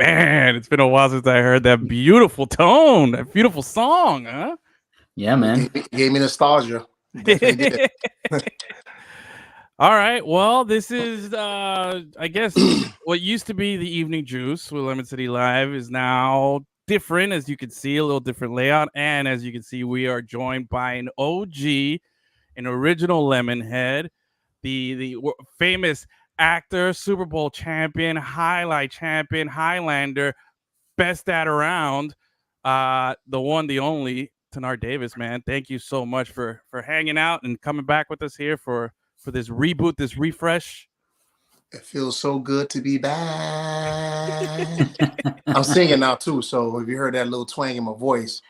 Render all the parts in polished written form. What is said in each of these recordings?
Man, it's been a while since I heard that beautiful tone, that beautiful song, huh? Yeah, man. Gave me nostalgia. Definitely did. All right. Well, this is I guess what used to be the evening juice with Lemon City Live is now different, as you can see, a little different layout. And as you can see, we are joined by an OG, an original Lemonhead, the famous actor, Super Bowl champion, highlight champion, Highlander, best dad around, the one, the only, Tanar Davis, man. Thank you so much for hanging out and coming back with us here for this reboot, this refresh. It feels so good to be back. I'm singing now too, so if you heard that little twang in my voice,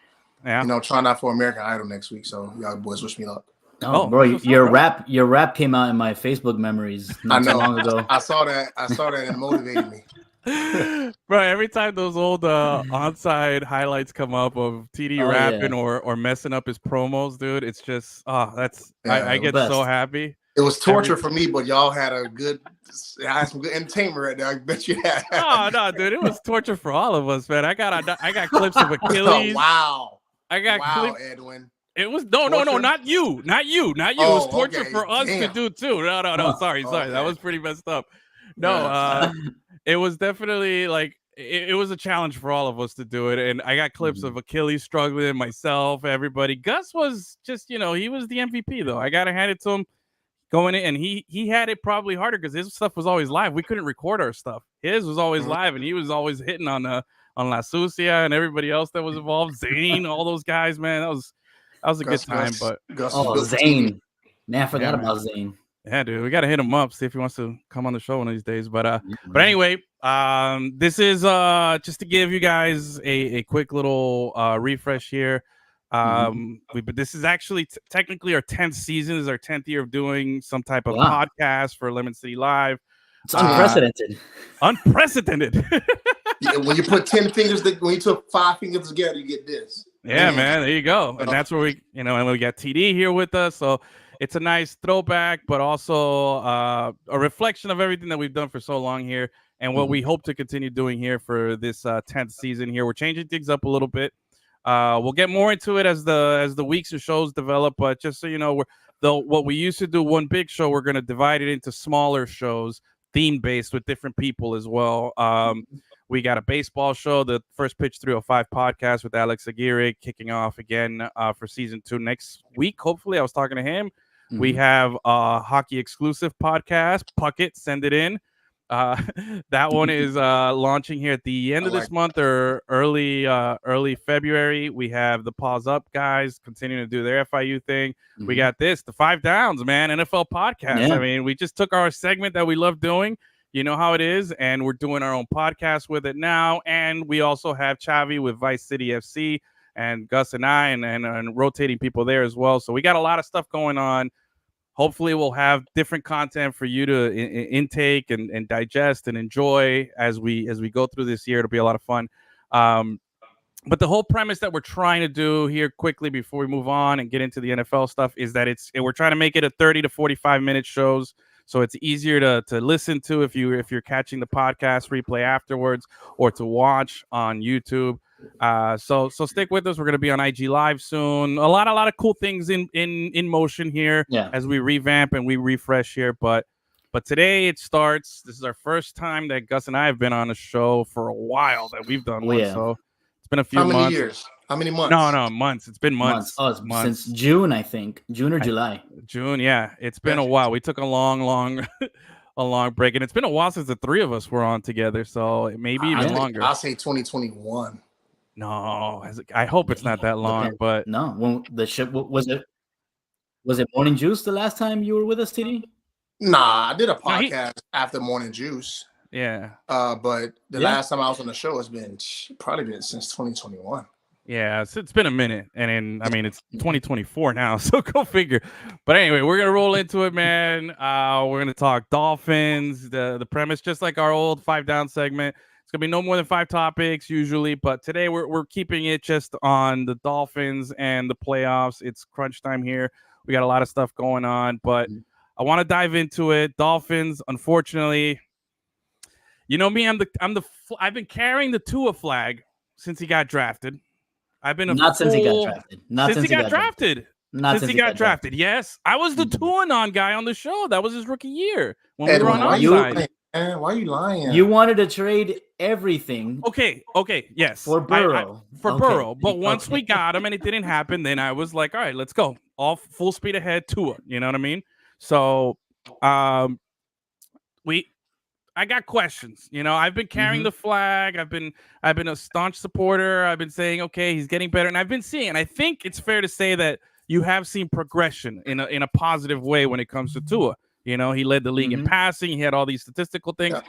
Yeah. trying out for American Idol next week. So y'all boys wish me luck. Oh, bro, your rap came out in my Facebook memories not so long ago. I saw that and it motivated me. Bro, every time those old onside highlights come up of TD rapping or messing up his promos, dude, it's just I get so happy. It was torture for me, but y'all had some good entertainment right there. I bet you had. No, dude, it was torture for all of us, man. I got clips of Achilles. Wow. I got clips. Edwin. It was no, not you. It was torture for us to do too. No. Sorry. Okay. That was pretty messed up. No, it was definitely like it was a challenge for all of us to do it. And I got clips of Achilles struggling, myself, everybody. Gus was just, he was the MVP though. I gotta hand it to him going in, and he had it probably harder because his stuff was always live. We couldn't record our stuff. His was always live, and he was always hitting on La Sucia and everybody else that was involved. Zane, all those guys, man. That was a good time. But Zane, man, I forgot about Zane. Yeah, dude, we gotta hit him up, see if he wants to come on the show one of these days. But anyway, this is just to give you guys a quick little refresh here. This is actually technically our 10th season. This is our 10th year of doing some type of podcast for Lemon City Live. It's unprecedented. Unprecedented. Yeah, when you put 10 fingers, when you took 5 fingers together, you get this. Yeah, man, there you go. And that's where we, and we got TD here with us. So it's a nice throwback, but also a reflection of everything that we've done for so long here and what we hope to continue doing here for this 10th season here. We're changing things up a little bit. We'll get more into it as the weeks and shows develop, but just so you know, what we used to do one big show, we're going to divide it into smaller shows, theme-based with different people as well. We got a baseball show, the First Pitch 305 podcast with Alex Aguirre, kicking off again for season 2 next week. Hopefully, I was talking to him. We have a hockey exclusive podcast, Puckett, send it in. That one is launching here at the end of this month or early February. We have the Pause Up guys continuing to do their FIU thing. We got the 5 Downs, man, NFL podcast. I mean, we just took our segment that we love doing. You know how it is, and we're doing our own podcast with it now. And we also have Chavi with Vice City FC and Gus and I and rotating people there as well. So we got a lot of stuff going on. Hopefully we'll have different content for you to intake and digest and enjoy as we go through this year. It'll be a lot of fun. But the whole premise that we're trying to do here quickly before we move on and get into the NFL stuff is that we're trying to make it a 30 to 45 minute shows. So it's easier to listen to if you're catching the podcast replay afterwards or to watch on YouTube. So stick with us. We're going to be on IG Live soon. A lot of cool things in motion here as we revamp and we refresh here. But today it starts. This is our first time that Gus and I have been on a show for a while that we've done one. So it's been a few months. How many years? How many months? No, months. It's been months. Oh, it's months. Since June, I think. June or July. June, yeah. It's been a while. We took a long break, and it's been a while since the 3 of us were on together. So maybe even longer. I'll say 2021. No, I hope it's not that long. But no, when the ship was it Morning Juice the last time you were with us, TD? Nah, I did a podcast after Morning Juice. Yeah. But the last time I was on the show has been probably since 2021. Yeah, it's been a minute, and it's 2024 now, so go figure. But anyway, we're gonna roll into it, man. We're gonna talk Dolphins. The premise, just like our old 5 Down segment, it's gonna be no more than 5 topics usually, but today we're keeping it just on the Dolphins and the playoffs. It's crunch time here. We got a lot of stuff going on, but I want to dive into it. Dolphins, unfortunately, You know me, I've been carrying the Tua flag since he got drafted. I've been since he got drafted. Since he got drafted. Not since he got drafted. Yes, I was the Tuanon guy on the show. That was his rookie year when we were on our side. Why are you lying? You wanted to trade everything. Okay, yes. For Burrow. Burrow. But once we got him and it didn't happen, then I was like, all right, let's go. All full speed ahead, Tua. You know what I mean? So I got questions. You know, I've been carrying the flag. I've been a staunch supporter. I've been saying, okay, he's getting better. And I've been seeing, and I think it's fair to say that you have seen progression in a positive way when it comes to Tua. You know, he led the league in passing. He had all these statistical things.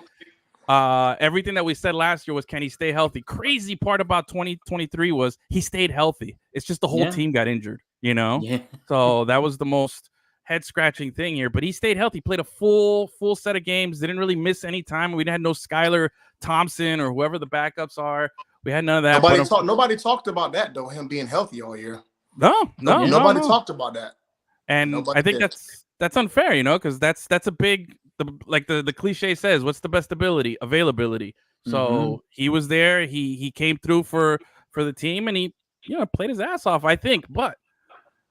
Yeah. Everything that we said last year was, can he stay healthy? Crazy part about 2023 was he stayed healthy. It's just the whole team got injured, you know? Yeah. So that was the most head-scratching thing here. But he stayed healthy, played a full set of games, didn't really miss any time. We had no Skylar Thompson or whoever the backups are. We had none of that. Nobody talked about that, though, him being healthy all year. Nobody talked about that. And I think that's unfair, you know, because that's a big, like the cliche says, what's the best ability? Availability. So he was there. He came through for the team, and he, you know, played his ass off, I think. But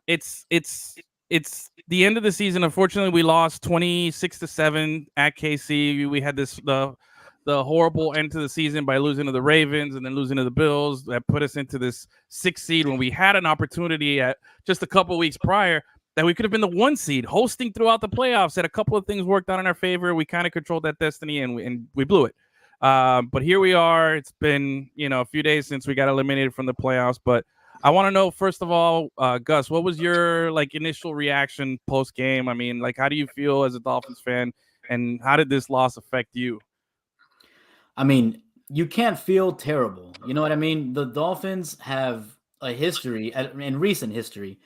it's the end of the season. Unfortunately, we lost 26-7 at KC. We had the horrible end to the season by losing to the Ravens and then losing to the Bills. That put us into this 6th seed when we had an opportunity at just a couple of weeks prior that we could have been the 1 seed, hosting throughout the playoffs. Had a couple of things worked out in our favor. We kind of controlled that destiny, and we blew it. But here we are. It's been, you know, a few days since we got eliminated from the playoffs. But I want to know, first of all, Gus, what was your initial reaction post game? I mean, how do you feel as a Dolphins fan, and how did this loss affect you? I mean, you can't feel terrible. You know what I mean? The Dolphins have a history, in recent history,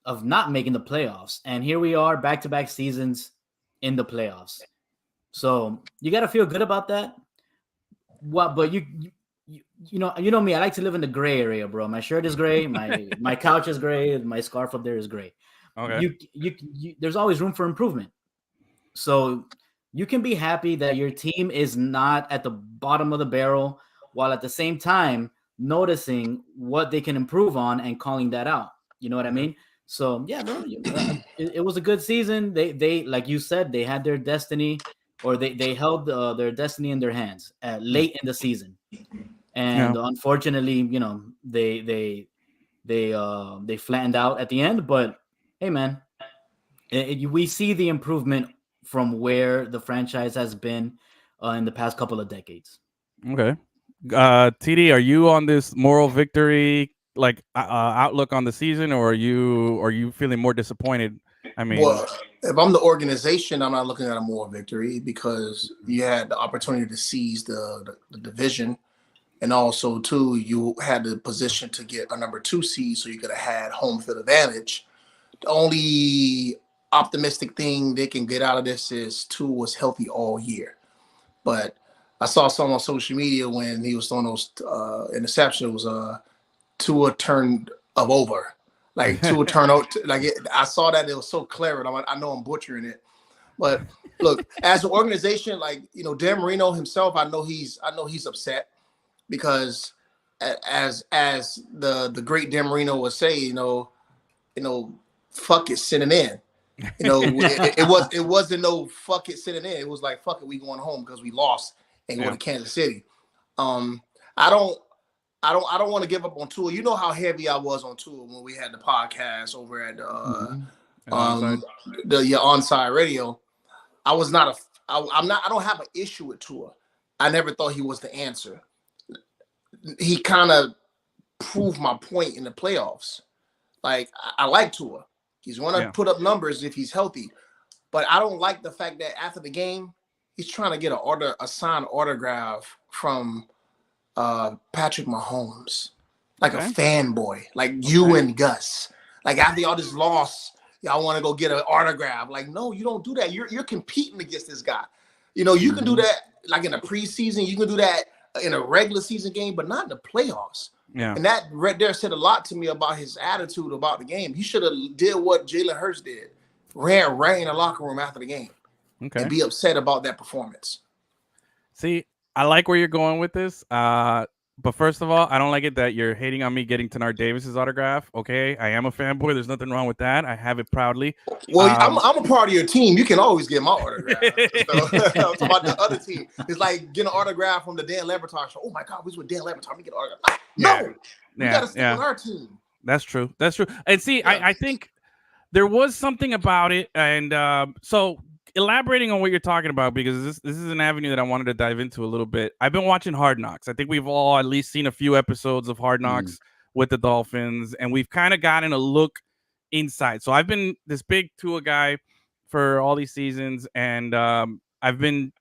of not making the playoffs. And here we are, back-to-back seasons in the playoffs. So you got to feel good about that. But you know me, I like to live in the gray area, bro. My shirt is gray, my couch is gray, my scarf up there is gray. Okay. There's always room for improvement. So you can be happy that your team is not at the bottom of the barrel, while at the same time noticing what they can improve on and calling that out. You know what I mean? So yeah, bro, it was a good season. They like you said, they had their destiny, or they held their destiny in their hands late in the season. And unfortunately, you know, they flattened out at the end. But hey, man, we see the improvement from where the franchise has been in the past couple of decades. Okay. TD, are you on this moral victory outlook on the season, or are you feeling more disappointed? I mean, well, if I'm the organization, I'm not looking at a moral victory, because you had the opportunity to seize the division, and also too, you had the position to get a number 2 seed, so you could have had home field advantage. The only optimistic thing they can get out of this is Tua was healthy all year. But I saw some on social media when he was throwing those interceptions, Tua turned of over. Tua turned out, I saw that. It was so clever. I know I'm butchering it. But look, as an organization, Dan Marino himself, I know he's upset, because as the great Dan Marino would say, fuck it, sitting in. It wasn't no fuck it sitting in. It was like, fuck it, we going home because we lost and go to Kansas City. I don't want to give up on Tua. You know how heavy I was on Tua when we had the podcast over at Onside Radio. I don't have an issue with Tua. I never thought he was the answer. He kind of proved my point in the playoffs. I like Tua. He's going to put up numbers if he's healthy. But I don't like the fact that after the game, he's trying to get a signed autograph from Patrick Mahomes, a fanboy, like you and Gus. After y'all just lost, y'all want to go get an autograph. No, you don't do that. You're competing against this guy. You can do that in a preseason. You can do that in a regular season game, but not in the playoffs. Yeah. And that right there said a lot to me about his attitude about the game. He should have did what Jalen Hurts did. Ran in the locker room after the game. Okay. And be upset about that performance. See, I like where you're going with this. But first of all, I don't like it that you're hating on me getting Tenard Davis's autograph. Okay, I am a fanboy. There's nothing wrong with that. I have it proudly. Well, I'm a part of your team. You can always get my autograph. So, I'm talking about the other team. It's like getting an autograph from the Dan Leberton show. Oh my God, we was with Dan Leberton. We get an autograph. No, we got to stick with our team. That's true. That's true. And see, I think there was something about it. And so elaborating on what you're talking about, because this is an avenue that I wanted to dive into a little bit. I've been watching Hard Knocks. I think we've all at least seen a few episodes of Hard Knocks with the Dolphins, and we've kind of gotten a look inside. So I've been this big Tua guy for all these seasons, and I've been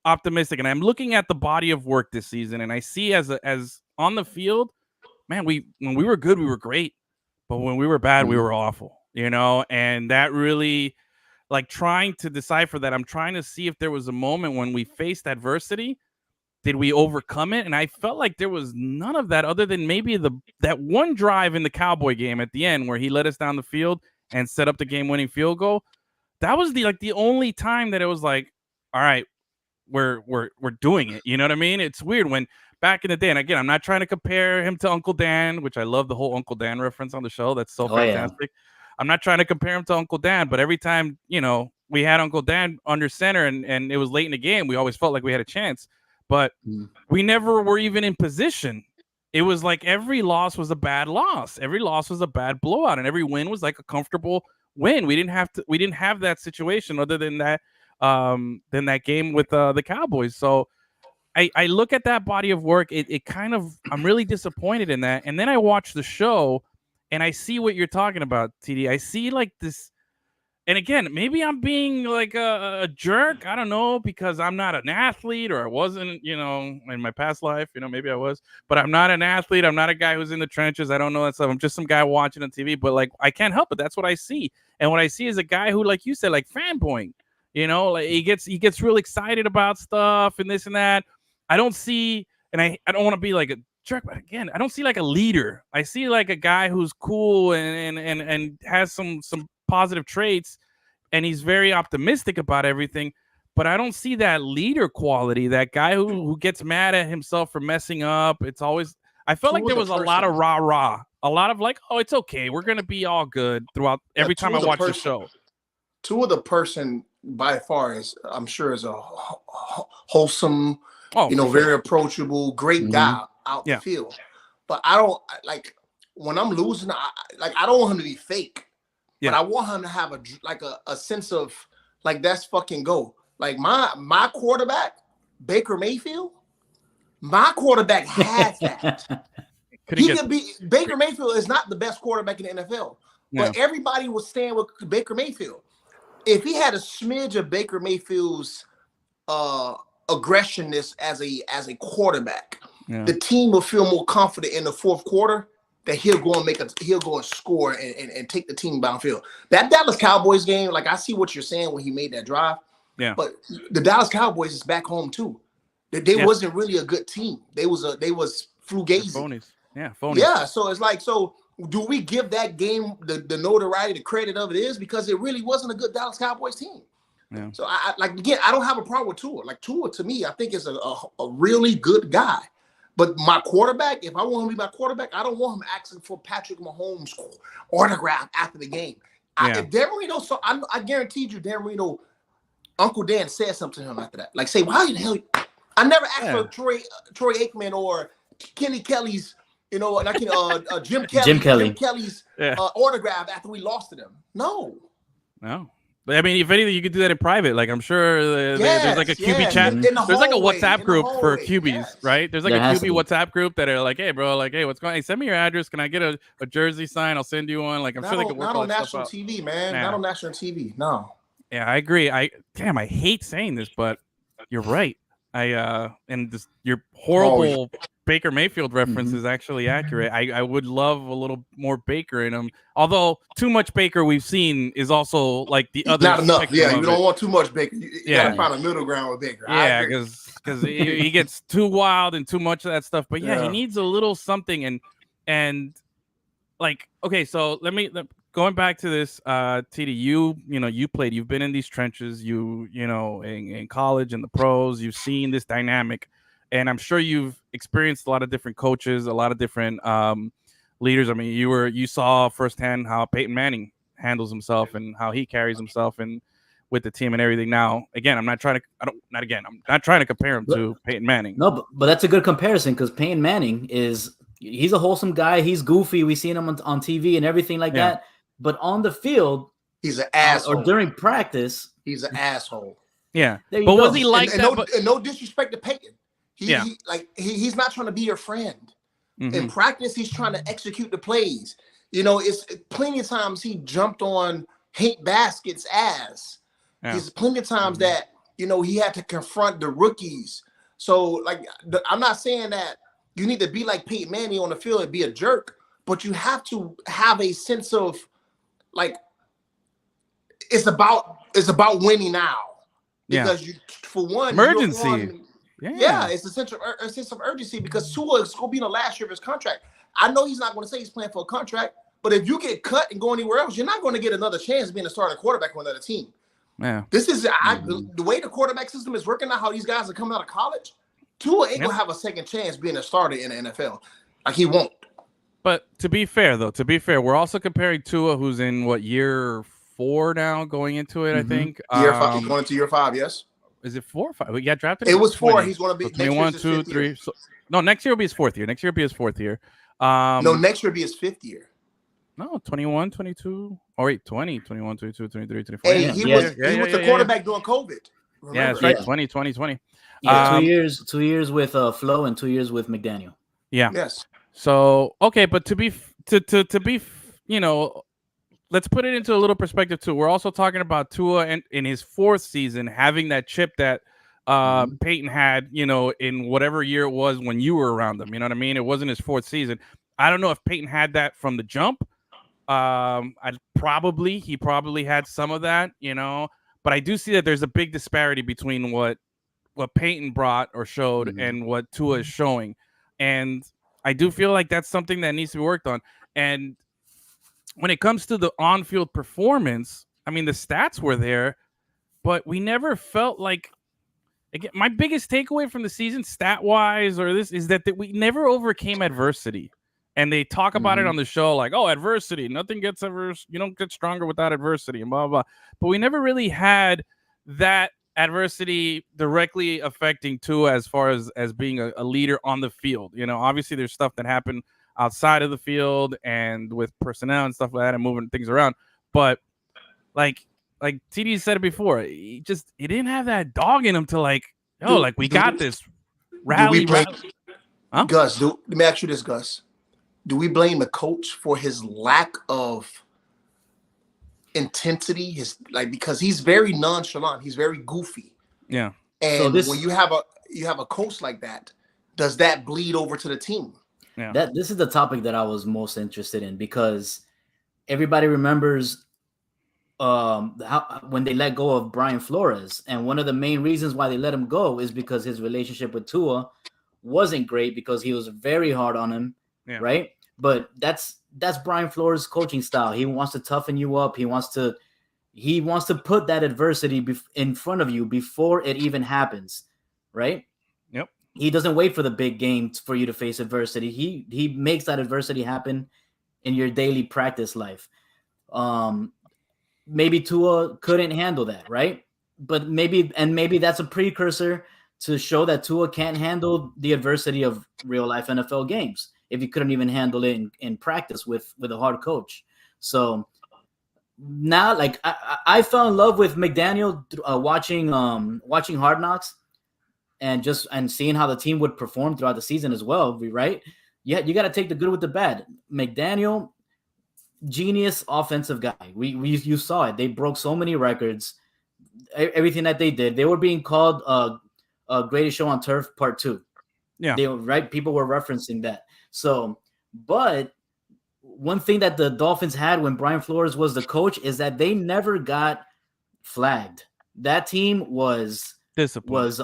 optimistic, and I'm looking at the body of work this season, and I see as on the field, man, when we were good, we were great, but when we were bad, we were awful, and that really, like, trying to decipher that. I'm trying to see if there was a moment when we faced adversity, did we overcome it? And I felt like there was none of that, other than maybe that one drive in the Cowboy game at the end where he led us down the field and set up the game-winning field goal. That was the only time that it was like, all right, we're doing it. You know what I mean? It's weird when back in the day, and again, I'm not trying to compare him to Uncle Dan, which I love the whole Uncle Dan reference on the show. That's so fantastic. Yeah. I'm not trying to compare him to Uncle Dan, but every time, we had Uncle Dan under center and it was late in the game, we always felt like we had a chance, but we never were even in position. It was like every loss was a bad loss. Every loss was a bad blowout, and every win was like a comfortable win. We didn't have that situation other than that game with the Cowboys. So I look at that body of work. It kind of, I'm really disappointed in that. And then I watch the show and I see what you're talking about, TD. I see like this, and again, maybe I'm being like a jerk. I don't know, because I'm not an athlete, or I wasn't, in my past life, maybe I was, but I'm not an athlete. I'm not a guy who's in the trenches. I don't know that stuff. I'm just some guy watching on TV, but like, I can't help it. That's what I see. And what I see is a guy who, like you said, like fanboying, like he gets real excited about stuff and this and that. I don't see, and I don't want to be like a jerk, but again, I don't see like a leader. I see like a guy who's cool and has some positive traits, and he's very optimistic about everything, but I don't see that leader quality, that guy who gets mad at himself for messing up. It's always, I felt like there was a lot of rah-rah, a lot of like, oh, it's okay, we're going to be all good throughout every time I watch the show. Tua the person by far is, I'm sure, is a wholesome, very approachable, great guy out the field. But I don't, like, when I'm losing, I don't want him to be fake. Yeah. But I want him to have a sense of, like, that's fucking go. Like, my quarterback, Baker Mayfield, my quarterback has that. Baker Mayfield is not the best quarterback in the NFL. Yeah. But everybody was staying with Baker Mayfield. If he had a smidge of Baker Mayfield's aggressionness as a quarterback, the team will feel more confident in the fourth quarter that he'll go and score and take the team downfield. That Dallas Cowboys game, like, I see what you're saying when he made that drive. Yeah. But the Dallas Cowboys is back home too. They wasn't really a good team. They was fugazi. Phonies. Yeah, phonies. Yeah. So it's like, so do we give that game the notoriety, the credit of it is, because it really wasn't a good Dallas Cowboys team. Yeah. So I don't have a problem with Tua. Like, Tua, to me, I think is a really good guy. But my quarterback, if I want him to be my quarterback, I don't want him asking for Patrick Mahomes' autograph after the game. If Dan Marino, so I guaranteed you, Dan Marino, Uncle Dan said something to him after that. Like, say, why the hell? I never asked for Troy Aikman or Kenny Kelly's, Jim Kelly's autograph after we lost to them. No. But I mean, if anything, you could do that in private. Like, I'm sure there's like a QB chat. There's like a WhatsApp group for QBs, right? There's like a QB WhatsApp group that are like, hey, bro, like, hey, what's going on? Hey, send me your address. Can I get a jersey sign? I'll send you one. Like, I'm sure they could work all that stuff out. Not on national TV, man. Not on national TV. No. Yeah, I agree. I hate saying this, but you're right. Your horrible Baker Mayfield reference is actually accurate. I would love a little more Baker in him. Although too much Baker we've seen is also like the other. Not enough. Yeah, you don't want too much Baker. You gotta find a middle ground with Baker. Yeah, because he gets too wild and too much of that stuff. But he needs a little something. And like, okay, so going back to this, TD, you played. You've been in these trenches. In college and the pros. You've seen this dynamic. and I'm sure you've experienced a lot of different coaches, a lot of different leaders. I mean, you saw firsthand how Peyton Manning handles himself and how he carries himself and with the team and everything. Now, again, I'm not trying to compare him to Peyton Manning. No, but that's a good comparison because Peyton Manning he's a wholesome guy. He's goofy. We've seen him on TV and everything like that. But on the field, he's an asshole. Or during practice, he's an asshole. Yeah, but was he like that? And no disrespect to Peyton. He's not trying to be your friend. Mm-hmm. In practice, he's trying to execute the plays. You know, it's plenty of times he jumped on Hank Baskett's ass. Yeah. There's plenty of times that, you know, he had to confront the rookies. So, like, I'm not saying that you need to be like Peyton Manning on the field and be a jerk, but you have to have a sense of, like, it's about winning now. Because for one, emergency. It's a sense of urgency because Tua is going to be in the last year of his contract. I know he's not going to say he's playing for a contract, but if you get cut and go anywhere else, you're not going to get another chance being a starting quarterback on another team. Yeah, this is the way the quarterback system is working now. How these guys are coming out of college, Tua ain't gonna have a second chance being a starter in the NFL. Like he won't. But to be fair, we're also comparing Tua, who's in year 4 now, going into it. I think year 5, going into year 5. Yes. Is it 4 or 5? We got drafted. It was 4. He's going to be 21, 2, 3. So, no, next year will be his 4th year. Next year will be his 4th year. No, next year will be his 5th year. No, 21, 22. Oh, wait, 20, 21, 22, 23, 24. Hey, he was the quarterback during COVID. Remember? Yeah, that's right. 2020. Yeah, 2 years with Flo and 2 years with McDaniel. Yeah. Yes. So, okay, but to be, you know, let's put it into a little perspective too. We're also talking about Tua and in his 4th season having that chip that Peyton had, you know, in whatever year it was when you were around him. You know what I mean? It wasn't his 4th season. I don't know if Peyton had that from the jump. He probably had some of that, you know, but I do see that there's a big disparity between what Peyton brought or showed and what Tua is showing. And I do feel like that's something that needs to be worked on. And when it comes to the on-field performance, I mean, the stats were there, but we never felt like, again, my biggest takeaway from the season, stat-wise, is that we never overcame adversity. And they talk about it on the show like, oh, adversity, nothing gets adverse. You don't get stronger without adversity and blah, blah, blah. But we never really had that adversity directly affecting Tua as far as being a leader on the field. You know, obviously there's stuff that happened outside of the field and with personnel and stuff like that and moving things around. But like TD said it before, he didn't have that dog in him to we got this rally. Huh? Gus, let me ask you this, Gus. Do we blame the coach for his lack of intensity? Because he's very nonchalant, he's very goofy. Yeah. And when you have a coach like that, does that bleed over to the team? Yeah. This is the topic that I was most interested in because everybody remembers when they let go of Brian Flores, and one of the main reasons why they let him go is because his relationship with Tua wasn't great because he was very hard on him. Yeah. Right. But that's Brian Flores' coaching style. He wants to toughen you up. He wants to put that adversity in front of you before it even happens. Right. Yep. He doesn't wait for the big game for you to face adversity. He makes that adversity happen in your daily practice life. Maybe Tua couldn't handle that. Right. But maybe that's a precursor to show that Tua can't handle the adversity of real life NFL games if you couldn't even handle it in practice with a hard coach. So now, like, I fell in love with McDaniel watching Hard Knocks and seeing how the team would perform throughout the season as well, right? Yeah, you got to take the good with the bad. McDaniel, genius offensive guy. You saw it. They broke so many records. Everything that they did, they were being called Greatest Show on Turf Part 2. Yeah, people were referencing that. So, but one thing that the Dolphins had when Brian Flores was the coach is that they never got flagged. That team was disciplined,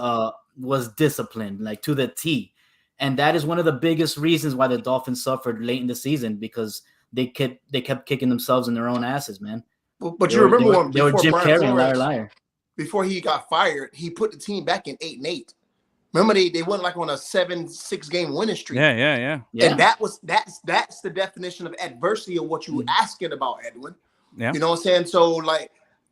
like to the T. And that is one of the biggest reasons why the Dolphins suffered late in the season, because they kept kicking themselves in their own asses, man. But you remember when Jim Carrey and Liar Liar. Before he got fired, he put the team back in 8-8. Remember they went like on a 7-6 game winning streak. Yeah. And that's the definition of adversity of what you were asking about, Edwin. Yeah. You know what I'm saying? So like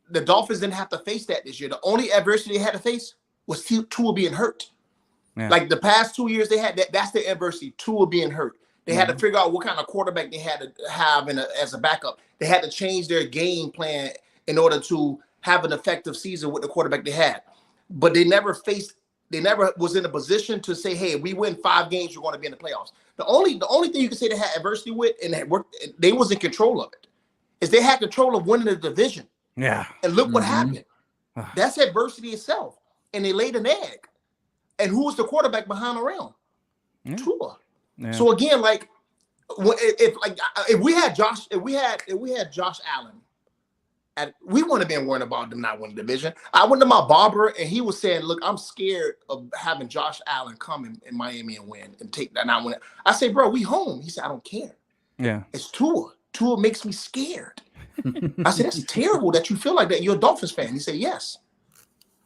the Dolphins didn't have to face that this year. The only adversity they had to face was Tua being hurt. Yeah. Like the past 2 years they had that's the adversity, Tua being hurt. They had to figure out what kind of quarterback they had to have as a backup. They had to change their game plan in order to have an effective season with the quarterback they had. But they never was in a position to say, hey, if we win 5 games, you're going to be in the playoffs. The only thing you can say they had adversity with and that worked, they was in control of it, is they had control of winning the division. Yeah. And look what happened. That's adversity itself. And they laid an egg. And who was the quarterback behind around? Tua. Yeah. So again, like if we had Josh Allen, we wouldn't have been worried about them not winning the division. I went to my barber and he was saying, look, I'm scared of having Josh Allen come in Miami and win and take that not win. I say, bro, we home. He said, I don't care. Yeah. It's Tua. Tua makes me scared. I said, that's terrible that you feel like that. You're a Dolphins fan. He said, yes.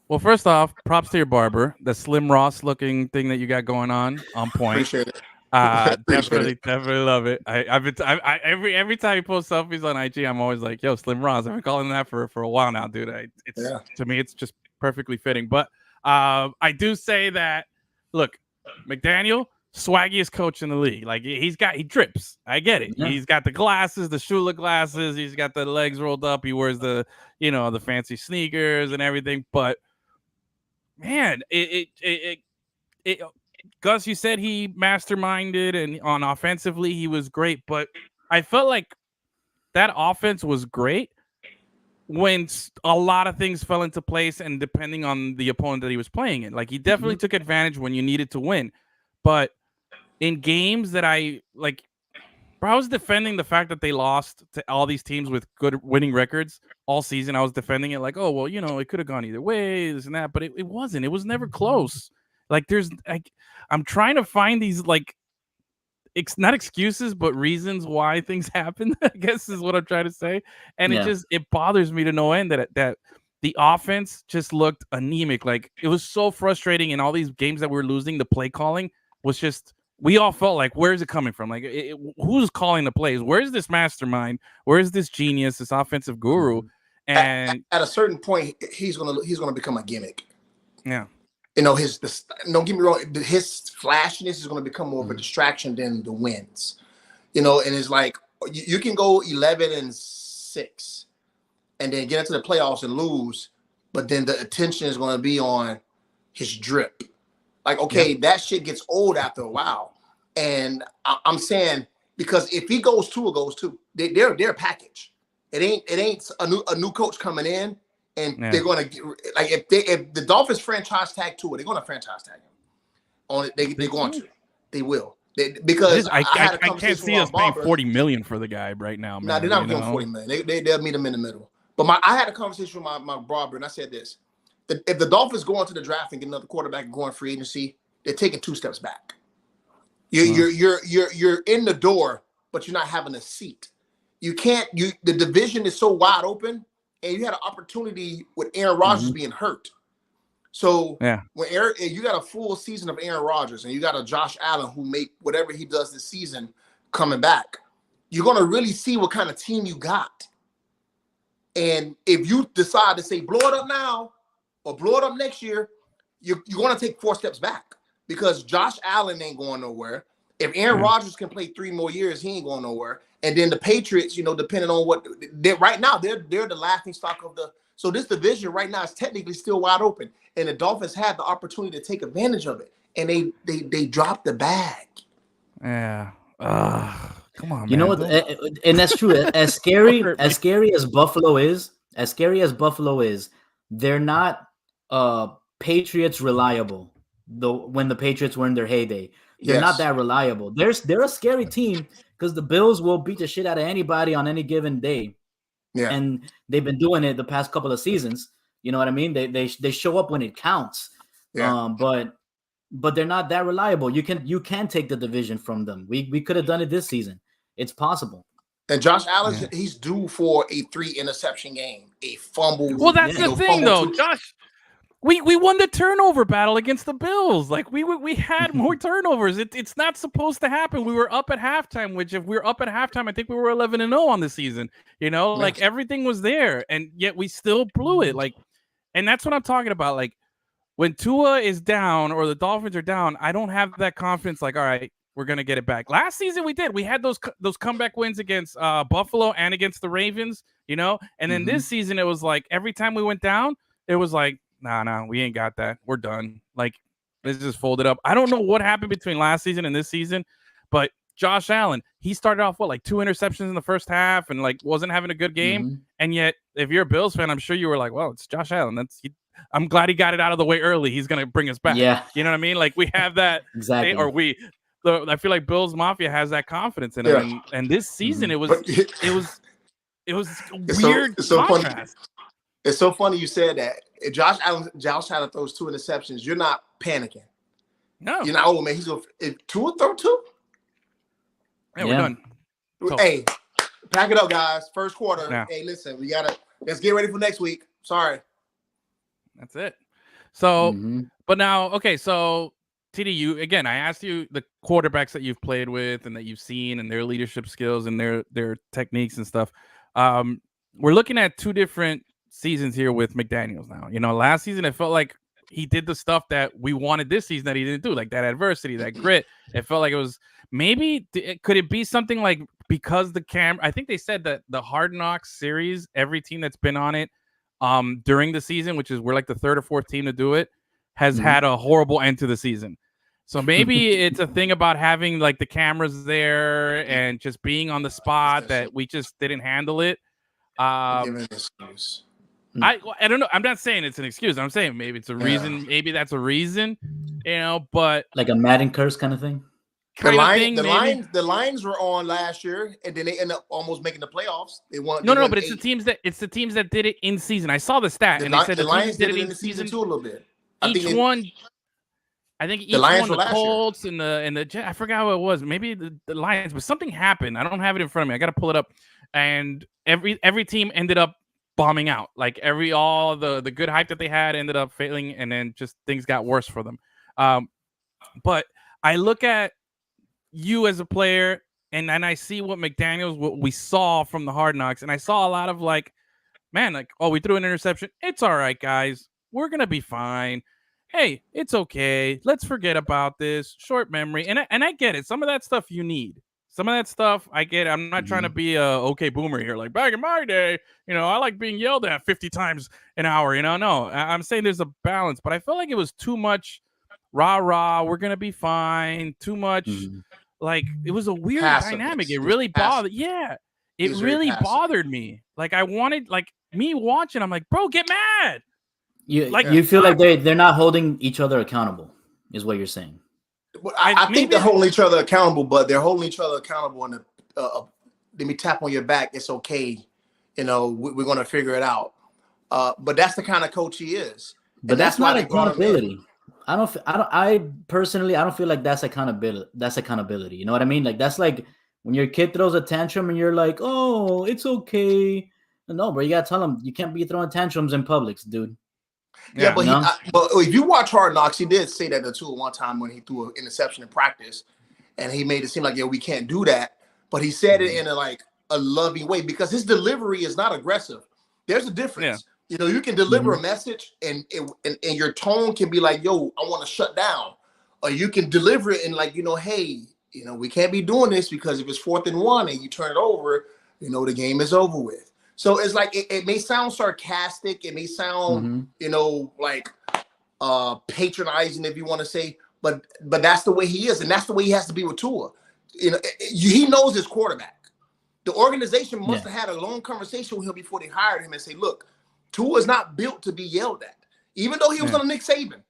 Well, first off, props to your barber. The Slim Ross looking thing that you got going on point. Appreciate it. Definitely love it. Every time you post selfies on IG, I'm always like, yo, Slim Ross. I've been calling that for a while now, dude. To me, it's just perfectly fitting. But I do say that, look, McDaniel, swaggiest coach in the league. Like he drips. I get it. Yeah. He's got the glasses, the Shula glasses. He's got the legs rolled up. He wears the fancy sneakers and everything. But man, Gus, you said he masterminded and on offensively he was great, but I felt like that offense was great when a lot of things fell into place and depending on the opponent that he was playing in. Like he definitely took advantage when you needed to win. But in games that I was defending the fact that they lost to all these teams with good winning records all season. I was defending it like, oh, well, it could have gone either way, this and that, but it wasn't. It was never close. Like I'm trying to find these not excuses, but reasons why things happen, I guess is what I'm trying to say. And it bothers me to no end that the offense just looked anemic. Like it was so frustrating in all these games that we were losing. The play calling was just, we all felt like, where's it coming from? Like who's calling the plays? Where's this mastermind? Where's this genius, this offensive guru? And at a certain point, he's gonna become a gimmick. Yeah. Don't get me wrong, his flashiness is going to become more of a distraction than the wins. And it's like you can go 11-6 and then get into the playoffs and lose, but then the attention is going to be on his drip. Like, okay, that shit gets old after a while. And I'm saying, because if he goes two, it goes two. They're a package. It ain't a new coach coming in. And they're going to if the Dolphins franchise tag Tua, they're going to franchise tag him. They're going to. They will. Because I can't see us paying $40 million for the guy right now. No, they're not doing $40 million. They'll meet him in the middle. But I had a conversation with my barber, and I said this: if the Dolphins go into the draft and get another quarterback and go on free agency, they're taking 2 steps back. You're in the door, but you're not having a seat. You can't. The division is so wide open. And you had an opportunity with Aaron Rodgers being hurt. So when you got a full season of Aaron Rodgers and you got a Josh Allen who make whatever he does this season coming back, you're going to really see what kind of team you got. And if you decide to say blow it up now or blow it up next year, you're going to take 4 steps back because Josh Allen ain't going nowhere. If Aaron Rodgers can play 3 more years, he ain't going nowhere. And then the Patriots, depending on what right now, they're the laughing stock of the. So this division right now is technically still wide open, and the Dolphins had the opportunity to take advantage of it, and they dropped the bag. Yeah. Come on. You know what? And that's true. As scary as Buffalo is, they're not Patriots reliable. Though when the Patriots were in their heyday, they're not that reliable. They're a scary team. Because the Bills will beat the shit out of anybody on any given day. Yeah. And they've been doing it the past couple of seasons. You know what I mean? They show up when it counts. Yeah. But they're not that reliable. You can take the division from them. We could have done it this season. It's possible. And Josh Allen, he's due for a 3 interception game, a fumble. Well, that's the thing, though. we won the turnover battle against the Bills. Like we had more turnovers. It's not supposed to happen. We were up at halftime, which if we were up at halftime, I think we were 11-0 on the season. You know, like everything was there, and yet we still blew it. Like, and that's what I'm talking about. Like when Tua is down or the Dolphins are down, I don't have that confidence. Like, all right, we're gonna get it back. Last season we did. We had those comeback wins against Buffalo and against the Ravens. You know, and then this season it was like every time we went down, it was like, nah, we ain't got that. We're done. Like, let's just fold it up. I don't know what happened between last season and this season, but Josh Allen, he started off like 2 interceptions in the first half and like wasn't having a good game. And yet, if you're a Bills fan, I'm sure you were like, well, it's Josh Allen. I'm glad he got it out of the way early. He's gonna bring us back. Yeah, you know what I mean. Like we have that exactly. I feel like Bills Mafia has that confidence in him. And this season, it was weird. It's so funny. It's so funny you said that. If Josh Allen throws 2 interceptions, you're not panicking. No, you're not. Oh man, he's going. If Tua throw 2, we're done. Hey, pack it up, guys. First quarter. Yeah. Hey, listen, let's get ready for next week. Sorry, that's it. So, but now, okay, so TD, again, I asked you the quarterbacks that you've played with and that you've seen and their leadership skills and their techniques and stuff. We're looking at 2 different seasons here with McDaniels now. You know, last season it felt like he did the stuff that we wanted this season that he didn't do, like that adversity, that grit. It felt like it was could it be something like because I think they said that the Hard Knocks series, every team that's been on it during the season, which is we're like the 3rd or 4th team to do it, has had a horrible end to the season. So maybe it's a thing about having like the cameras there and just being on the spot that we just didn't handle it. I don't know. I'm not saying it's an excuse. I'm saying maybe it's a reason. Maybe that's a reason, you know, but like a Madden curse kind of thing. The Lions were on last year, and then they ended up almost making the playoffs. They won. No, but it's the teams that did it in season. I saw the stat, and they said the Lions did it in the season too a little bit. I think each one, the Colts and the I forgot what it was. Maybe the Lions, but something happened. I don't have it in front of me. I got to pull it up. And every team ended up bombing out. Like all the good hype that they had ended up failing, and then just things got worse for them. But I look at you as a player, and I see what we saw from the Hard Knocks, and I saw a lot of like, man, like, oh, we threw an interception. It's all right, guys. We're gonna be fine. Hey, it's okay. Let's forget about this. Short memory, and I get it. Some of that stuff you need. Some of that stuff I get. I'm not trying to be a okay boomer here. Like back in my day, you know, I like being yelled at 50 times an hour. You know, no, I'm saying there's a balance, but I felt like it was too much rah. We're gonna be fine. Too much. Like it was a weird dynamic. It really bothered. Yeah, it really bothered me. Like I wanted, like me watching. I'm like, bro, get mad. You feel like they're not holding each other accountable, is what you're saying. I think they're holding each other accountable, but they're holding each other accountable. And let me tap on your back. It's okay. You know, we're going to figure it out. But that's the kind of coach he is. But that's not accountability. I personally don't feel like that's accountability. That's accountability. You know what I mean? Like that's like when your kid throws a tantrum and you're like, oh, it's okay. No, bro, you gotta tell them you can't be throwing tantrums in Publix, dude. Yeah, but but if you watch Hard Knocks, he did say that too one time when he threw an interception in practice, and he made it seem like we can't do that. But he said it in a loving way because his delivery is not aggressive. There's a difference. Yeah. You know, you can deliver a message and your tone can be like, yo, I want to shut down. Or you can deliver it and like, you know, hey, you know, we can't be doing this because if it's 4th and 1 and you turn it over, you know, the game is over with. So it's like, it may sound sarcastic. It may sound, you know, like patronizing if you want to say, but that's the way he is. And that's the way he has to be with Tua. You know, he knows his quarterback. The organization must have had a long conversation with him before they hired him and say, look, Tua is not built to be yelled at, even though he was on Nick Saban.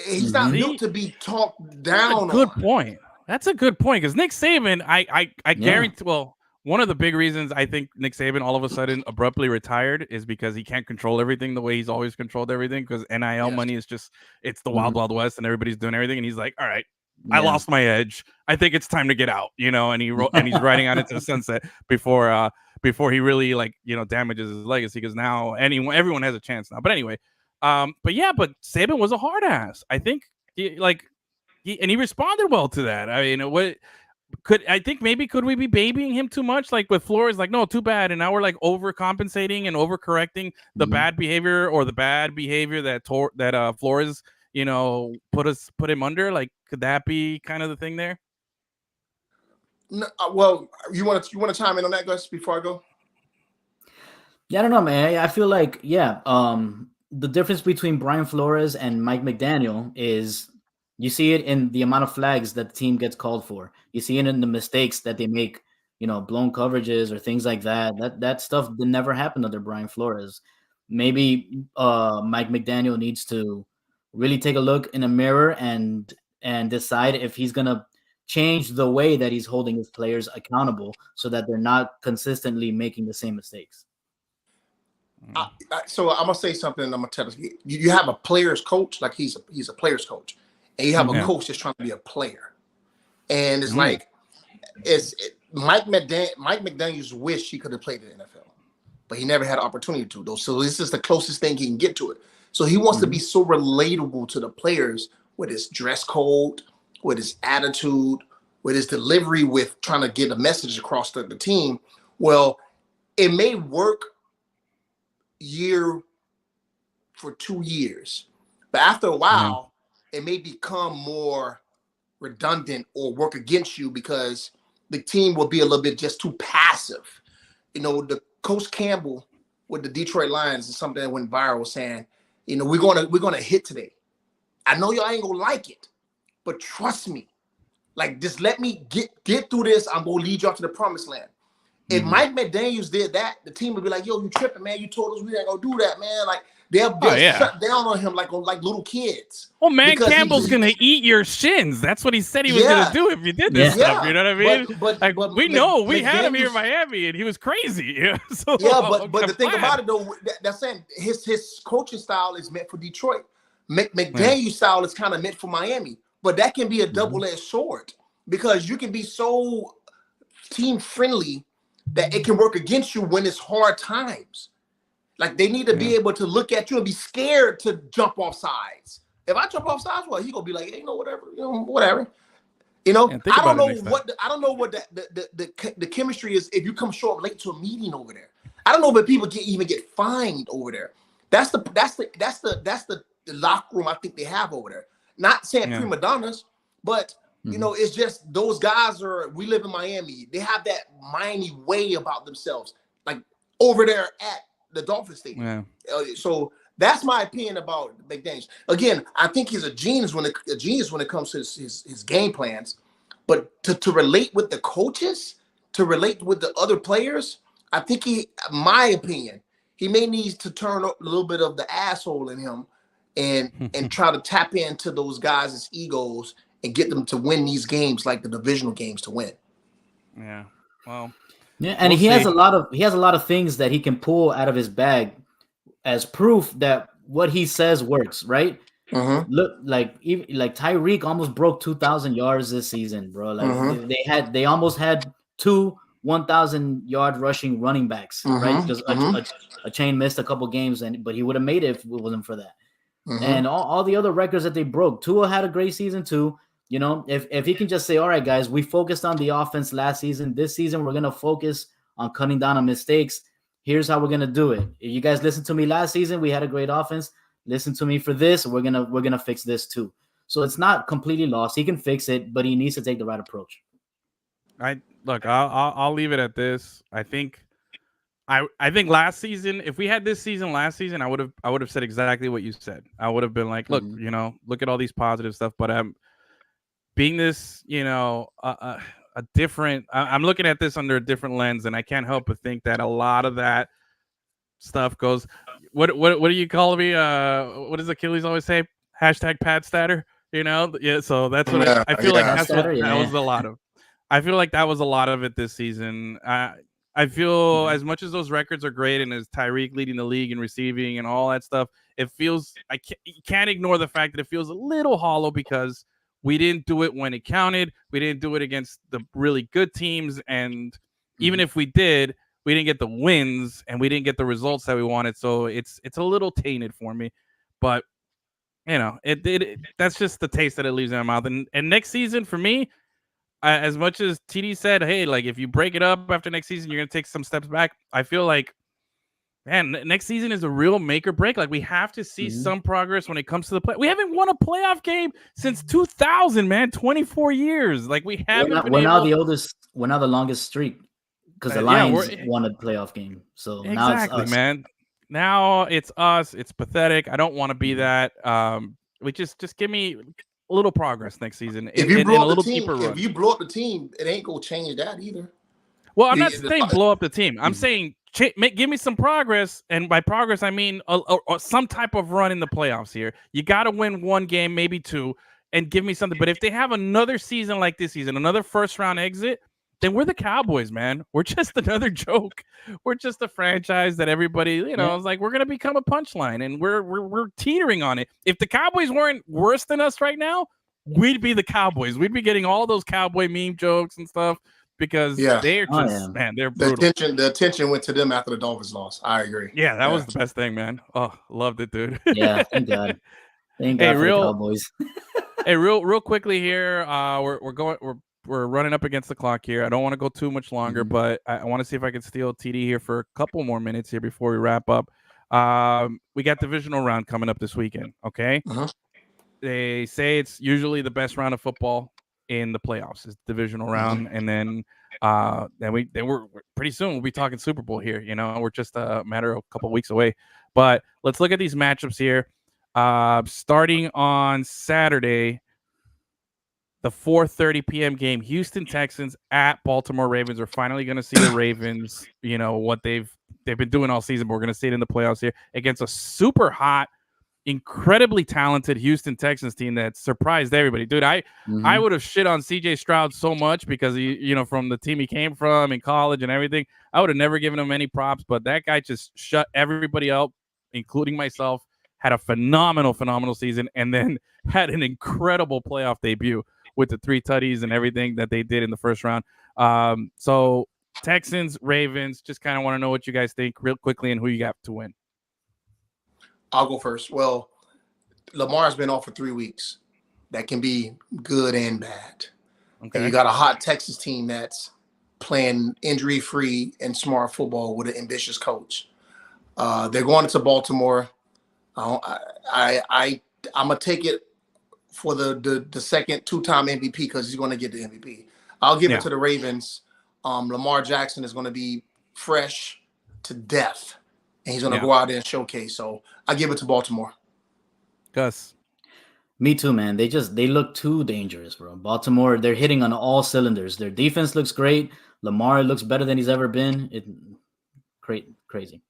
He's not built to be talked down. Good point. That's a good point because Nick Saban, I guarantee. Well, one of the big reasons I think Nick Saban all of a sudden abruptly retired is because he can't control everything the way he's always controlled everything. Because NIL money is it's the wild west, and everybody's doing everything, and he's like, all right. I lost my edge. I think it's time to get out, you know, and he's riding out into the sunset before he really, like, you know, damages his legacy because now everyone has a chance now. But anyway, But Saban was a hard ass. I think he responded well to that. I mean, could we be babying him too much? Like with Flores, like, no, too bad. And now we're like overcompensating and overcorrecting the bad behavior that Flores, put him under. Like, could that be kind of the thing there? No, well, you want to chime in on that, Gus, before I go? Yeah, I don't know, man. I feel like, the difference between Brian Flores and Mike McDaniel is you see it in the amount of flags that the team gets called for. You see it in the mistakes that they make, blown coverages or things like that. That stuff never happened under Brian Flores. Maybe Mike McDaniel needs to really take a look in a mirror and decide if he's gonna change the way that he's holding his players accountable so that they're not consistently making the same mistakes. So I'm gonna say something. And I'm gonna tell you. You have a player's coach, like he's a player's coach, and you have a coach that's trying to be a player. And it's like Mike McDaniel's wish he could have played in the NFL, but he never had an opportunity to. Though, so this is the closest thing he can get to it. So he wants to be so relatable to the players with his dress code, with his attitude, with his delivery, with trying to get a message across to the team. Well, it may work for 2 years, but after a while it may become more redundant or work against you because the team will be a little bit just too passive. The Coach Campbell with the Detroit Lions is something that went viral, saying, we're gonna hit today. I know y'all ain't gonna like it, but trust me, like, just let me get through this. I'm gonna lead y'all to the promised land. If Mike McDaniels did that, the team would be like, "Yo, you tripping, man? You told us we ain't gonna do that, man." Like they'll shut down on him like little kids. Well, man, Campbell's gonna eat your shins. That's what he said he was gonna do if you did this stuff. You know what I mean? But we had him here in Miami, and he was crazy. But the thing about it though, that's saying his coaching style is meant for Detroit. McDaniel's style is kind of meant for Miami, but that can be a double-edged sword because you can be so team friendly that it can work against you when it's hard times. Like they need to be able to look at you and be scared to jump off sides. If I jump off sides, well, he gonna be like, hey, whatever. I don't know what the chemistry is if you come show up late to a meeting over there. I don't know if people even get fined over there. That's the locker room I think they have over there. Not saying prima donnas, but it's just those guys we live in Miami. They have that Miami way about themselves, like over there at the Dolphin Stadium. So that's my opinion about McDaniels. Again, I think he's a genius when it comes to his game plans, but to relate with the coaches, to relate with the other players, I think my opinion, he may need to turn up a little bit of the asshole in him and try to tap into those guys' egos and get them to win these games, like the divisional games, to win. Yeah. Well. Yeah, and he has a lot of things that he can pull out of his bag as proof that what he says works, right? Look, like Tyreek almost broke 2,000 yards this season, bro. Like they almost had 2 1,000-yard rushing running backs, right? Because a chain missed a couple games, but he would have made it if it wasn't for that. And all the other records that they broke. Tua had a great season too. If he can just say, all right, guys, we focused on the offense last season. This season, we're going to focus on cutting down on mistakes. Here's how we're going to do it. If you guys listened to me last season, we had a great offense. Listen to me for this. We're going to fix this too. So it's not completely lost. He can fix it, but he needs to take the right approach. I'll leave it at this. I think last season, if we had this season last season, I would have said exactly what you said. I would have been like, look, look at all these positive stuff, but being this, a different, I'm looking at this under a different lens, and I can't help but think that a lot of that stuff goes, what do you call me? What does Achilles always say? Hashtag pad statter, Yeah. So that's what I feel like that's what that was a lot of. I feel like that was a lot of it this season. I feel as much as those records are great, and as Tyreek leading the league in receiving and all that stuff, it feels you can't ignore the fact that it feels a little hollow because we didn't do it when it counted. We didn't do it against the really good teams, and even if we did, we didn't get the wins and we didn't get the results that we wanted. So it's a little tainted for me. But you know, that's just the taste that it leaves in my mouth. And next season for me, as much as TD said, hey, like if you break it up after next season, you're gonna take some steps back. I feel like, man, next season is a real make or break. Like we have to see some progress when it comes to the play. We haven't won a playoff game since 2000, man. 24 years. Like we haven't. We're now the oldest. We're now the longest streak because the Lions won a playoff game. So now it's us, man. Now it's us. It's pathetic. I don't want to be that. We just give me a little progress next season. If you blow up the team, if you blow up the team, it ain't gonna change that either. Well, I'm not saying blow up the team. I'm saying give me some progress, and by progress I mean some type of run in the playoffs here. You got to win one game, maybe two, and give me something. But if they have another season like this season, another first round exit, then we're the Cowboys, man. We're just another joke. We're just a franchise that everybody, is like we're gonna become a punchline, and we're teetering on it. If the Cowboys weren't worse than us right now, we'd be the Cowboys. We'd be getting all those cowboy meme jokes and stuff. Because they're just man, they're brutal. The attention went to them after the Dolphins lost. I agree. Yeah, that was the best thing, man. Oh, loved it, dude. Yeah, thank God. Thank God for the Cowboys. Hey, real quickly here. We're running up against the clock here. I don't want to go too much longer, but I want to see if I can steal TD here for a couple more minutes here before we wrap up. We got divisional round coming up this weekend. Okay. They say it's usually the best round of football in the playoffs is divisional round, and then we're pretty soon we'll be talking Super Bowl here. We're just a matter of a couple of weeks away. But let's look at these matchups here. Starting on Saturday, the 4:30 p.m. game, Houston Texans at Baltimore Ravens. We're finally going to see the Ravens. What they've been doing all season, but we're going to see it in the playoffs here against a super hot, incredibly talented Houston Texans team that surprised everybody. Dude, I would have shit on CJ Stroud so much because from the team he came from in college and everything. I would have never given him any props, but that guy just shut everybody up, including myself. Had a phenomenal season, and then had an incredible playoff debut with the 3 tutties and everything that they did in the first round. So Texans, Ravens, just kind of want to know what you guys think real quickly and who you got to win. I'll go first. Well, Lamar's been off for 3 weeks. That can be good and bad. Okay. And you got a hot Texas team that's playing injury-free and smart football with an ambitious coach. They're going into Baltimore. I'm gonna take it for the second 2-time MVP because he's going to get the MVP. I'll give it to the Ravens. Lamar Jackson is going to be fresh to death. And he's going to go out there and showcase. So I give it to Baltimore. Gus. Me too, man. They look too dangerous, bro. Baltimore, they're hitting on all cylinders. Their defense looks great. Lamar looks better than he's ever been. Crazy.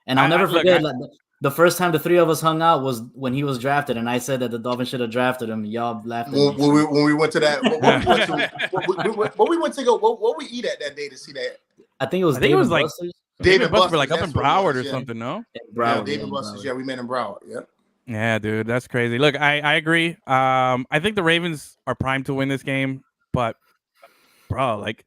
And I'll never forget the first time the three of us hung out was when he was drafted, and I said that the Dolphins should have drafted him. Y'all laughed at me. When we went to that, what we went to go, what we eat at that day to see that? I think it was David Buster's. David Buster's, like up in Broward or something, no? Broward, David Buster's. Yeah, we met in Broward. Yep. Yeah, dude, that's crazy. Look, I agree. I think the Ravens are primed to win this game, but bro, like,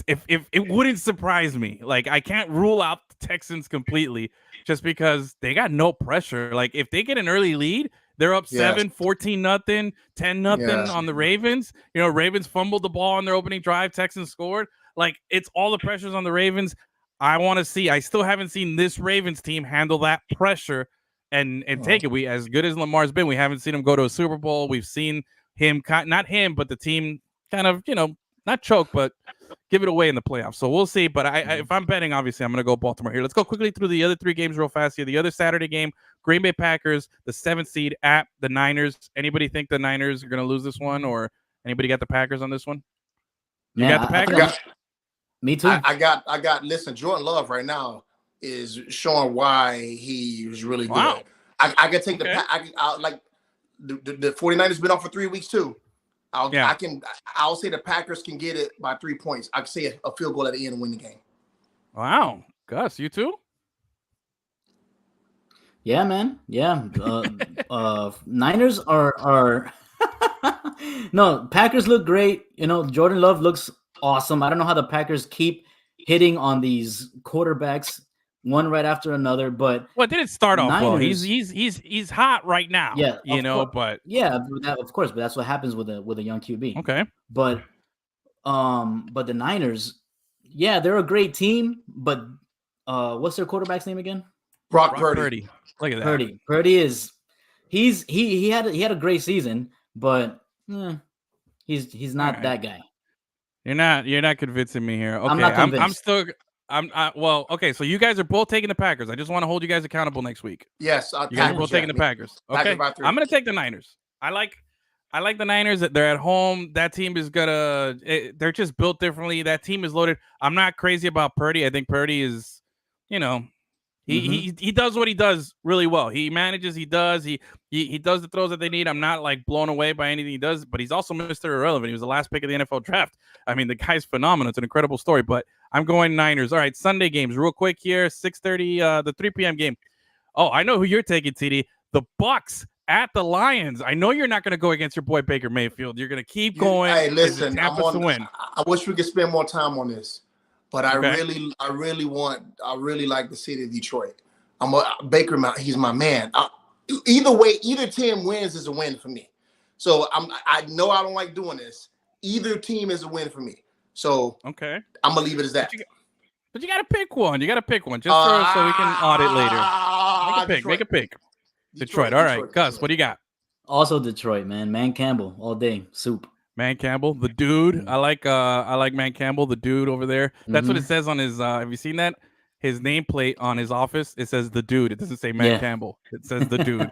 if it wouldn't surprise me. Like, I can't rule out the Texans completely just because they got no pressure. Like, if they get an early lead, they're up 7, 14-0, 10-0 on the Ravens. Ravens fumbled the ball on their opening drive. Texans scored. Like, it's all the pressures on the Ravens. I want to see. I still haven't seen this Ravens team handle that pressure and take it. We, as good as Lamar's been, we haven't seen him go to a Super Bowl. We've seen him, not him, but the team kind of, not choke, but give it away in the playoffs. So we'll see. But if I'm betting, obviously, I'm going to go Baltimore here. Let's go quickly through the other 3 games real fast here. The other Saturday game, Green Bay Packers, the 7th seed at the Niners. Anybody think the Niners are going to lose this one, or anybody got the Packers on this one? You got the Packers? Me too. I got. Listen, Jordan Love right now is showing why he was really good. Wow. I can take the 49ers been off for 3 weeks too. I'll say the Packers can get it by 3 points. I can say a field goal at the end and win the game. Wow. Gus, you too? Yeah, man. Yeah. Niners are no, Packers look great. Jordan Love looks awesome. I don't know how the Packers keep hitting on these quarterbacks one right after another. But Well, it didn't start off well. Niners- He's hot right now. Yeah, you of know, course. but yeah, of course. But that's what happens with a young QB. okay. But the Niners, yeah, they're a great team. But what's their quarterback's name again? Brock Purdy. Look at that. Purdy is he had a great season, but he's not that guy. You're not convincing me here. Okay, I'm not I'm convinced. still. Well, okay. So you guys are both taking the Packers. I just want to hold you guys accountable next week. Yes, You guys are both taking the Packers. Okay, I'm gonna take the Niners. I like the Niners. They're at home. That team is they're just built differently. That team is loaded. I'm not crazy about Purdy. I think Purdy is, he does what he does really well. He manages. He does. He does the throws that they need. I'm not like blown away by anything he does, but he's also Mr. Irrelevant. He was the last pick of the NFL draft. I mean, the guy's phenomenal. It's an incredible story. But I'm going Niners. All right, Sunday games, real quick here. 6:30, the 3 p.m. game. Oh, I know who you're taking, TD. The Bucks at the Lions. I know you're not going to go against your boy Baker Mayfield. You're going to keep going. Hey, listen, Tampa to win. I wish we could spend more time on this, but I Okay. really like the city of Detroit. Baker. He's my man. Either way, either team wins is a win for me. So I know I don't like doing this. Either team is a win for me. So Okay. I'm gonna leave it as that. But you got to pick one. You got to pick one just so we can audit later. Make a pick. Detroit. All right, Gus, what do you got? Also Detroit, man Campbell all day soup. Man Campbell, the dude. I like Man Campbell, the dude over there. That's what it says on his. Have you seen that? His nameplate on his office. It says the dude. It doesn't say Man Campbell. It says the dude.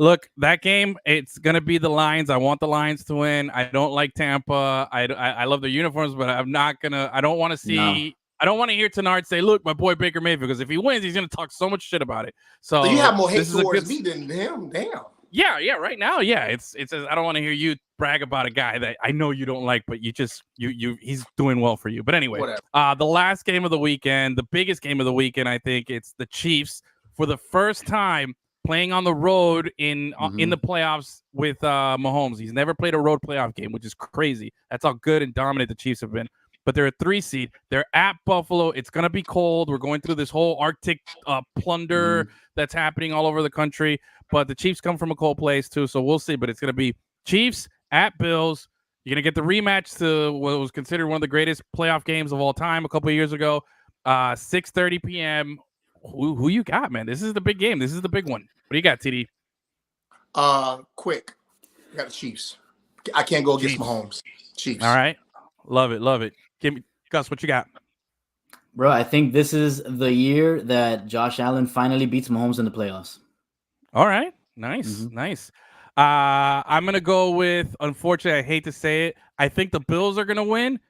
Look, that game, it's gonna be the Lions. I want the Lions to win. I don't like Tampa. I love their uniforms, but I'm not gonna. I don't want to see. No. I don't want to hear Tenard say, "Look, my boy Baker Mayfield," because if he wins, he's gonna talk so much shit about it. So you have more hate towards me than him. Damn. Yeah. Right now, yeah. It says I don't want to hear you brag about a guy that I know you don't like, but he's doing well for you. But anyway, the last game of the weekend, the biggest game of the weekend, I think it's the Chiefs for the first time playing on the road in the playoffs with Mahomes. He's never played a road playoff game, which is crazy. That's how good and dominant the Chiefs have been. But they're a 3 seed. They're at Buffalo. It's going to be cold. We're going through this whole Arctic plunder that's happening all over the country. But the Chiefs come from a cold place too, so we'll see. But it's going to be Chiefs at Bills. You're going to get the rematch to what was considered one of the greatest playoff games of all time a couple of years ago. 6:30 p.m. Who you got, man? This is the big game. This is the big one. What do you got, TD? Quick. I got the Chiefs. I can't go against Mahomes. Chiefs. All right. Love it. Give me, Gus, what you got? Bro, I think this is the year that Josh Allen finally beats Mahomes in the playoffs. All right. Nice. I'm going to go with, unfortunately, I hate to say it, I think the Bills are going to win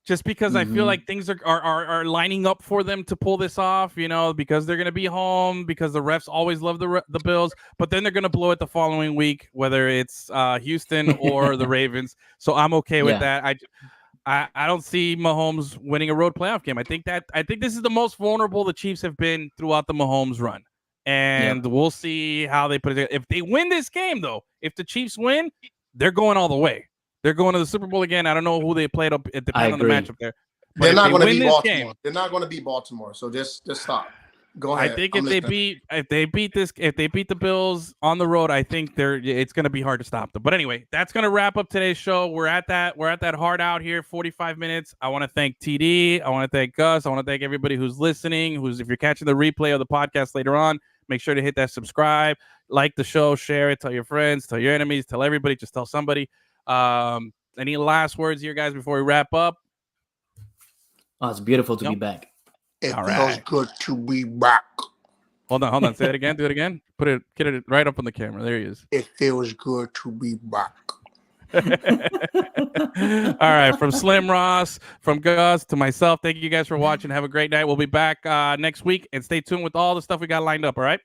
just because I feel like things are lining up for them to pull this off, because they're going to be home, because the refs always love the Bills, but then they're going to blow it the following week, whether it's Houston or the Ravens. So I'm okay with that. I don't see Mahomes winning a road playoff game. I think this is the most vulnerable the Chiefs have been throughout the Mahomes run. And we'll see how they put it. If they win this game, though, if the Chiefs win, they're going all the way. They're going to the Super Bowl again. I don't know who they played up. It depends on the matchup there. But they're not going to beat Baltimore. They're not going to beat Baltimore. So just stop. Go ahead. I think if they beat the Bills on the road, I think it's going to be hard to stop them. But anyway, that's going to wrap up today's show. We're at that hard out here, 45 minutes. I want to thank TD. I want to thank Gus. I want to thank everybody who's listening. If you're catching the replay of the podcast later on, make sure to hit that subscribe, like the show, share it, tell your friends, tell your enemies, tell everybody. Just tell somebody. Any last words here, guys, before we wrap up? Oh, it's beautiful to be back. It feels good to be back. Hold on. Say it again. Do it again. Get it right up on the camera. There he is. It feels good to be back. All right. From Slim Ross, from Gus to myself, thank you guys for watching. Have a great night. We'll be back next week, and stay tuned with all the stuff we got lined up. All right.